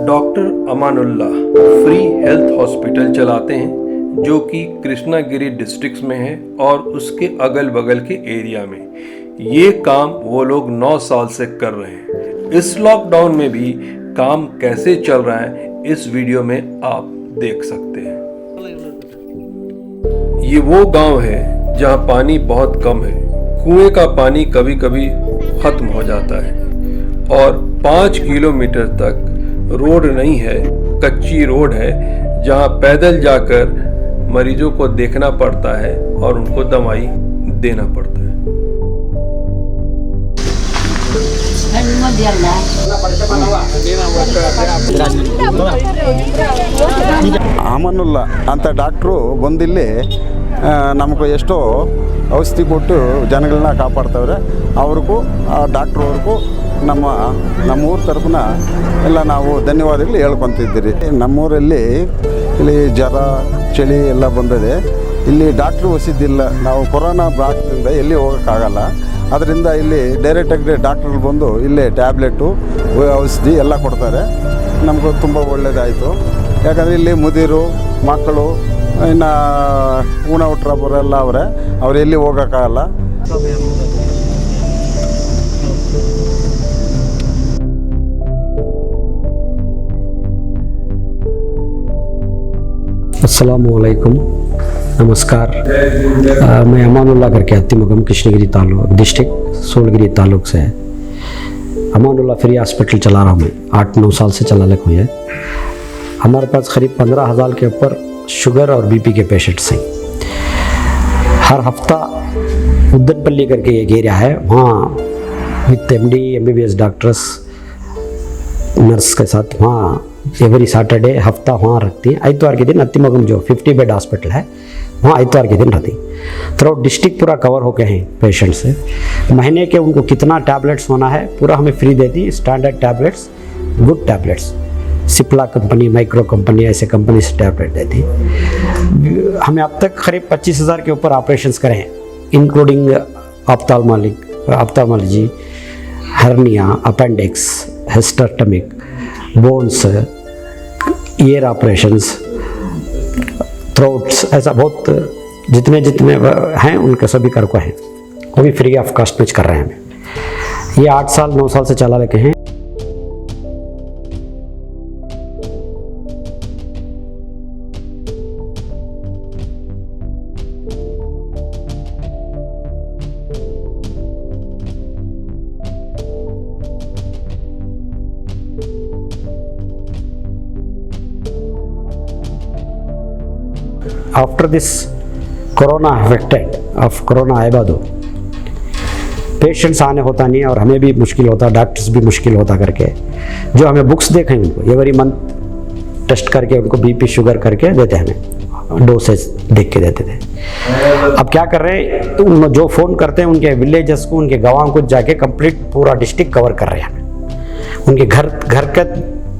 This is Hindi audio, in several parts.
Doctor Amanullah free health hospital चलाते हैं जो कि कृष्णागिरी डिस्ट्रिक्ट में है और उसके अगल बगल के एरिया में। ये काम वो लोग 9 साल से कर रहे हैं। इस लॉकडाउन में भी काम कैसे चल रहा है इस वीडियो में आप देख सकते हैं। ये वो गांव है जहां पानी बहुत कम है। कुएं का पानी कभी कभी खत्म हो जाता है और 5 किलोमीटर तक रोड नहीं है, कच्ची रोड है जहां पैदल जाकर मरीजों को देखना पड़ता है और उनको दवाई देना पड़ता है। ಅಮನುಲ್ಲಾ ಅಂತ ಡಾಕ್ಟ್ರು ಬಂದಿಲ್ಲಿ ನಮಗೆ ಎಷ್ಟೋ ಔಷಧಿ ಕೊಟ್ಟು ಜನಗಳನ್ನ ಕಾಪಾಡ್ತವ್ರೆ. ಅವ್ರಿಗೂ ಆ ಡಾಕ್ಟ್ರವ್ರಿಗೂ ನಮ್ಮ ಊರ ತರಫುನ ಎಲ್ಲ ನಾವು ಧನ್ಯವಾದಗಳು ಹೇಳ್ಕೊತಿದ್ದೀರಿ. ನಮ್ಮೂರಲ್ಲಿ ಇಲ್ಲಿ ಜ್ವರ ಚಳಿ ಎಲ್ಲ ಬಂದಿದೆ. ಇಲ್ಲಿ ಡಾಕ್ಟ್ರು ವಸತಿಯಿಲ್ಲ. ನಾವು ಕೊರೋನಾ ಬ್ಲಾಕ್ನಿಂದ ಎಲ್ಲಿ ಹೋಗೋಕ್ಕಾಗಲ್ಲ. ಅದರಿಂದ ಇಲ್ಲಿ ಡೈರೆಕ್ಟಾಗಿ ಡಾಕ್ಟ್ರುಗಳು ಬಂದು ಇಲ್ಲೇ ಟ್ಯಾಬ್ಲೆಟು ಔಷಧಿ ಎಲ್ಲ ಕೊಡ್ತಾರೆ. ನಮಗೂ ತುಂಬ ಒಳ್ಳೆಯದಾಯಿತು. ಯಾಕಂದರೆ ಇಲ್ಲಿ ಮುದಿರು ಮಕ್ಕಳು ಇನ್ನು ಊನ ಹುಟ್ರಬ್ಬರೆಲ್ಲ ಅವ್ರು ಎಲ್ಲಿ ಹೋಗೋಕ್ಕಾಗಲ್ಲ. अस्सलामुअलैकुम, नमस्कार। मैं अमानुल्लाह करके अत्तिमगम कृष्णगिरी तालुक डिस्ट्रिक्ट सोलगिरी तालुक से है। अमानुल्लाह फ्री हॉस्पिटल चला रहा हूँ मैं, 8-9 साल से चला हुई है। हमारे पास करीब 15,000 के ऊपर शुगर और बीपी के पेशेंट्स हैं। हर हफ्ता उद्दनपल्ली करके एक एरिया है, वहाँ with MD MBBS doctors nurse के साथ वहाँ एवरी सैटरडे हफ्ता वहाँ रखती है। इतवार के दिन अत्तिमगम जो 50 बेड हॉस्पिटल है वहाँ इतवार के दिन रहती। थ्रू डिस्ट्रिक्ट पूरा कवर होके हैं पेशेंट से। महीने के उनको कितना टैबलेट्स होना है पूरा हमें फ्री देती। Standard tablets, good tablets, Cipla company, micro company, ऐसे कंपनी से टैबलेट देती। हमें अब तक करीब 25,000 के ऊपर ऑपरेशंस करे हैं, including ophthalmology, hernia, appendix, hysterectomy, bones, ear operations, throats, ऐसा बहुत जितने हैं उनके सभी कर को हैं। वो भी फ्री ऑफ कॉस्ट में कर रहे हैं हमें। ये 8 साल 9 साल से चला लेके हैं। After this corona affected of corona आए बाद पेशेंट्स आने होता नहीं और हमें भी मुश्किल होता, डॉक्टर्स भी मुश्किल होता करके जो हमें बुक्स देखें उनको एवरी मंथ टेस्ट करके उनको बीपी शुगर करके देते, हमें डोसेज देख के देते थे। अब क्या कर रहे हैं, उन जो फ़ोन करते हैं उनके विलेजेस को, उनके गाँव को जाके कंप्लीट पूरा डिस्ट्रिक्ट कवर कर रहे हैं हमें। उनके घर के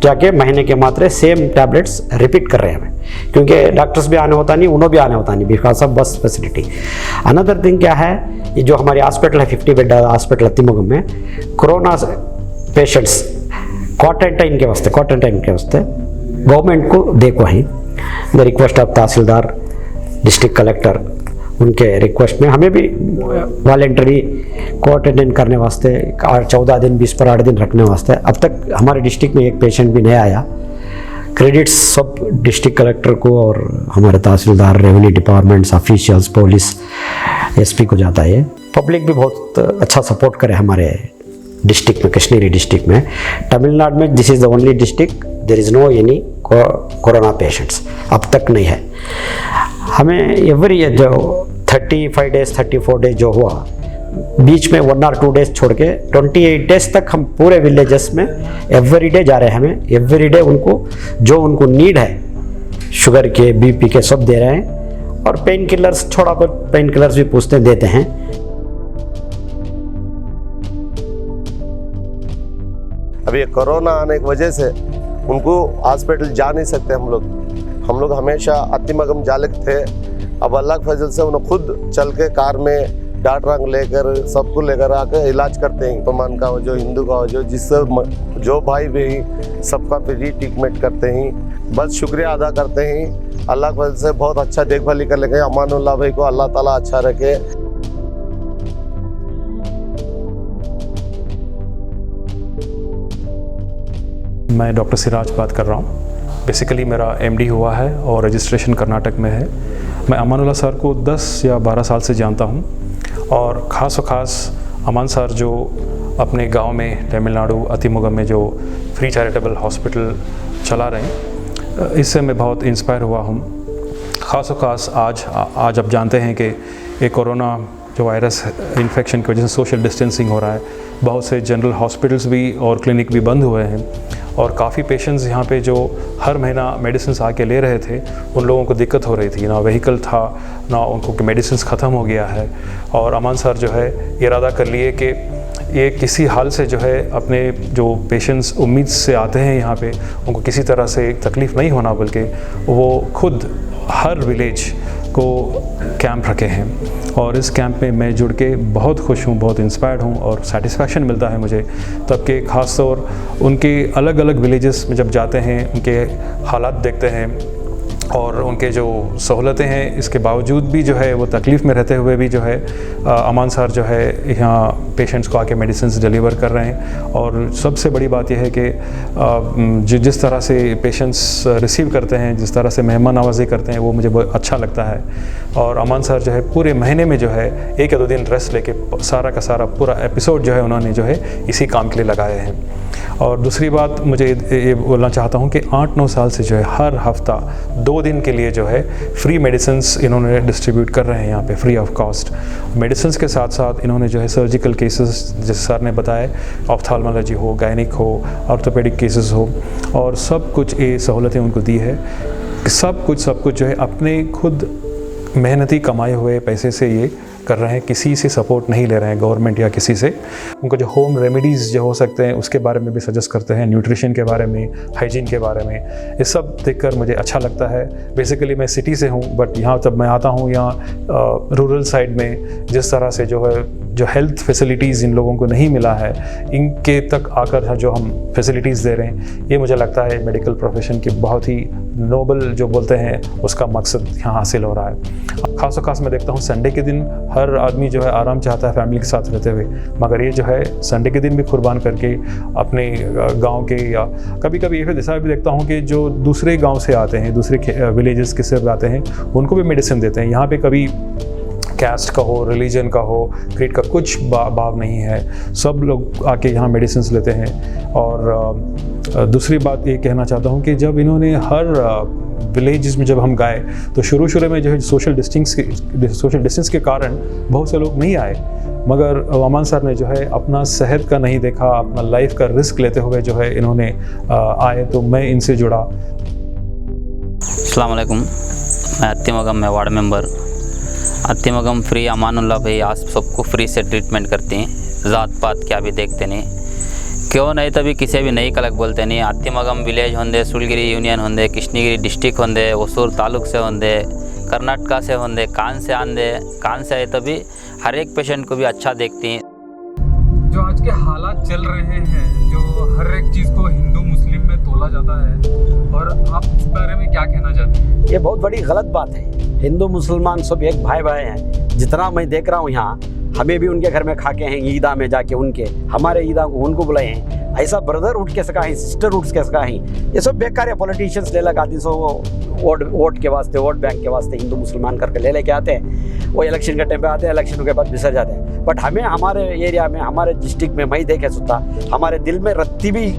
जाके महीने के मात्रे सेम टैबलेट्स रिपीट कर रहे हैं हमें, क्योंकि डॉक्टर्स भी आने होता नहीं, उन्होंने भी आने होता नहीं बिकॉज ऑफ बस फैसिलिटी। अनदर थिंग क्या है, ये जो हमारी हॉस्पिटल है 50 बेड हॉस्पिटल अत्तिमगम में, कोरोना पेशेंट्स क्वारंटाइन के वास्ते गवर्नमेंट को देखो है the request of tehsildar, district collector, उनके रिक्वेस्ट में हमें भी वॉलेंटरी क्वारंटाइन करने वास्ते 14 दिन 20 पर 8 दिन रखने वास्ते। अब तक हमारे डिस्ट्रिक्ट में एक पेशेंट भी नहीं आया। क्रेडिट्स सब डिस्ट्रिक्ट कलेक्टर को और हमारे tehsildar, revenue departments, officials, police, SP को जाता है। पब्लिक भी बहुत अच्छा सपोर्ट करे हमारे डिस्ट्रिक्ट में, कृष्णगिरी डिस्ट्रिक्ट में। तमिलनाडु में this is the only district there is no any corona patients, अब तक नहीं है। हमें एवरी जो 35 डेज 34 डेज जो हुआ, बीच में 1 और 2 डेज छोड़ के 28 डेज तक हम पूरे विलेजेस में एवरी डे जा रहे हैं। हमें एवरी डे उनको नीड है शुगर के, बीपी के, सब दे रहे हैं। और पेन किलर्स, थोड़ा बहुत पेन किलर्स भी पूछते देते हैं। अभी कोरोना आने की वजह से उनको हॉस्पिटल जा नहीं सकते हम लोग हमेशा अत्तिमगम जालिक थे। अब अल्लाह के फजल से उन्हें खुद चल के कार में डॉक्टर लेकर सबको लेकर आकर इलाज करते हैं। मुसलमान का हो जो, हिंदू का हो जो, जिससे जो भाई भी सबका फ्री ट्रीटमेंट करते हैं। बस शुक्रिया अदा करते हैं। अल्लाह की वजह से बहुत अच्छा देखभाल कर लेंगे। अमानुल्लाह भाई को अल्लाह ताला अच्छा रखे। मैं डॉक्टर सिराज बात कर रहा हूँ। बेसिकली मेरा एमडी हुआ है और रजिस्ट्रेशन कर्नाटक में है। मैं अमानुल्लाह सर को 10 या 12 साल से जानता हूँ और ख़ास अमान सर जो अपने गांव में तमिलनाडु अतिमुगम में जो फ्री चैरिटेबल हॉस्पिटल चला रहे हैं, इससे मैं बहुत इंस्पायर हुआ हूँ। ख़ास आज आप जानते हैं कि ये कोरोना जो वायरस इन्फेक्शन की वजह से सोशल डिस्टेंसिंग हो रहा है, बहुत से जनरल हॉस्पिटल्स भी और क्लिनिक भी बंद हुए हैं और काफ़ी पेशेंट्स यहाँ पे जो हर महीना मेडिसिन आके ले रहे थे, उन लोगों को दिक्कत हो रही थी, ना व्हीकल था ना उनको मेडिसिन ख़त्म हो गया है। और अमान सर जो है इरादा कर लिए कि ये किसी हाल से जो है अपने जो पेशेंट्स उम्मीद से आते हैं यहाँ पे, उनको किसी तरह से तकलीफ़ नहीं होना, बल्कि वो खुद हर विलेज को कैंप रखे हैं। और इस कैंप में मैं जुड़ के बहुत खुश हूँ, बहुत इंस्पायर्ड हूँ और सेटिस्फैक्शन मिलता है मुझे तब के ख़ास तौर उनके अलग अलग विलेजेस में जब जाते हैं, उनके हालात देखते हैं और उनके जो सहूलतें हैं, इसके बावजूद भी जो है वो तकलीफ़ में रहते हुए भी जो है अमान सर जो है यहाँ पेशेंट्स को आके मेडिसिन डिलीवर कर रहे हैं। और सबसे बड़ी बात यह है कि जिस तरह से पेशेंट्स रिसीव करते हैं, जिस तरह से मेहमान नवाजी करते हैं, वो मुझे बहुत अच्छा लगता है। और अमान सर जो है पूरे महीने में जो है 1 या 2 दिन रेस्ट लेके सारा का सारा पूरा एपिसोड जो है उन्होंने जो है इसी काम के लिए लगाए हैं। और दूसरी बात मुझे ये बोलना चाहता हूँ कि 8-9 साल से जो है हर हफ्ता 2 दिन के लिए जो है फ्री मेडिसिन्स इन्होंने डिस्ट्रीब्यूट कर रहे हैं यहाँ पे फ्री ऑफ कॉस्ट। मेडिसिन्स के साथ साथ इन्होंने जो है सर्जिकल केसेस, जैसे सर ने बताया, ऑप्थाल्मोलॉजी हो, गायनिक हो, ऑर्थोपेडिक केसेस हो, और सब कुछ ये सहूलतें उनको दी है। सब कुछ जो है अपने खुद मेहनती कमाए हुए पैसे से ये कर रहे हैं, किसी से सपोर्ट नहीं ले रहे हैं, गवर्नमेंट या किसी से। उनको जो होम रेमेडीज़ जो हो सकते हैं उसके बारे में भी सजेस्ट करते हैं, न्यूट्रिशन के बारे में, हाइजीन के बारे में। ये सब देखकर मुझे अच्छा लगता है। बेसिकली मैं सिटी से हूँ, बट यहाँ जब मैं आता हूँ यहाँ रूरल साइड में जिस तरह से जो है जो हेल्थ फैसिलिटीज़ इन लोगों को नहीं मिला है, इनके तक आकर जो हम फैसिलिटीज़ दे रहे हैं, ये मुझे लगता है मेडिकल प्रोफेशन की बहुत ही नोबल जो बोलते हैं उसका मकसद यहाँ हासिल हो रहा है। खास मैं देखता हूँ संडे के दिन हर आदमी जो है आराम चाहता है फैमिली के साथ रहते हुए, मगर ये जो है संडे के दिन भी कुर्बान करके अपने गांव के, या कभी कभी ये ऐसा भी देखता हूँ कि जो दूसरे गांव से आते हैं, दूसरे विलेजेस के से आते हैं, उनको भी मेडिसिन देते हैं। यहाँ पे कभी कैस्ट का हो, रिलीजन का हो, क्रीड का कुछ भाव नहीं है, सब लोग आके यहाँ मेडिसिन लेते हैं। और दूसरी बात ये कहना चाहता हूँ कि जब इन्होंने हर विलेजेस में जब हम गए तो शुरू में जो है सोशल डिस्टेंस के कारण बहुत से लोग नहीं आए, मगर अमान सर ने जो है अपना सेहत का नहीं देखा, अपना लाइफ का रिस्क लेते हुए जो है इन्होंने आए, तो मैं इनसे जुड़ा। अस्सलाम वालेकुम, मैं अतिमगम में वार्ड मेंबर। अतिमगम फ्री अमानुल्लाह भाई आज सबको फ्री से ट्रीटमेंट करते हैं, ज़ात पात क्या भी देखते नहीं, क्यों नहीं तभी किसी भी नई कलक बोलते नहीं। अतिमगम विलेज होंदे, सुलगिरी यूनियन होंदे, कृष्णगिरी डिस्ट्रिक्ट होंदे, होसूर तालुक से होंदे, कर्नाटका से होंदे, कान से आंदे, कान से आए तभी हर एक पेशेंट को भी अच्छा देखती हैं। जो आज के हालात चल रहे हैं, जो हर एक चीज़ को हिंदू मुस्लिम में तोला जाता है, और आप इस बारे में क्या कहना चाहते हैं? ये बहुत बड़ी गलत बात है। हिंदू मुसलमान सब एक भाई हैं। जितना मैं देख रहा हूँ यहाँ, हमें भी उनके घर में खा के हैं, ईदा में जाके उनके, हमारे ईदा को उनको बुलाए हैं। ऐसा ब्रदर उठ के सका है, सिस्टर उठ के सका है। ये सब बेकार है। पॉलिटिशियंस ले लगा दी, सो वोट के वास्ते, वोट बैंक के वास्ते हिंदू मुसलमान करके ले लेके आते हैं। वो इलेक्शन के टाइम पे आते हैं, इलेक्शन के बाद बिसर जाते हैं। बट हमें हमारे एरिया में, हमारे डिस्ट्रिक्ट में मैं देखे सुता, हमारे दिल में रत्ती भी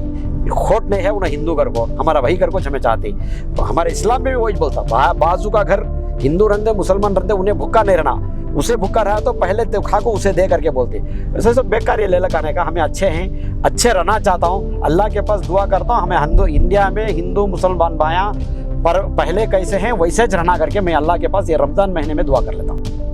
खोट नहीं है उन्हें हिंदू घर को, हमारा वही घर को हमें चाहती। तो हमारे इस्लाम में भी वही बोलता, बाजू का घर हिंदू रहते मुसलमान रहते, उन्हें भूखा नहीं रहना। उसे भूखा रहा तो पहले तो खा को उसे दे करके बोलते। ऐसे सब बेकार ये ले लगाने का। हमें अच्छे हैं, अच्छे रहना चाहता हूँ, अल्लाह के पास दुआ करता हूँ। हमें इंडिया में हिंदू मुसलमान भाइयाँ पर पहले कैसे हैं वैसे रहना करके मैं अल्लाह के पास ये रमज़ान महीने में दुआ कर लेता हूँ।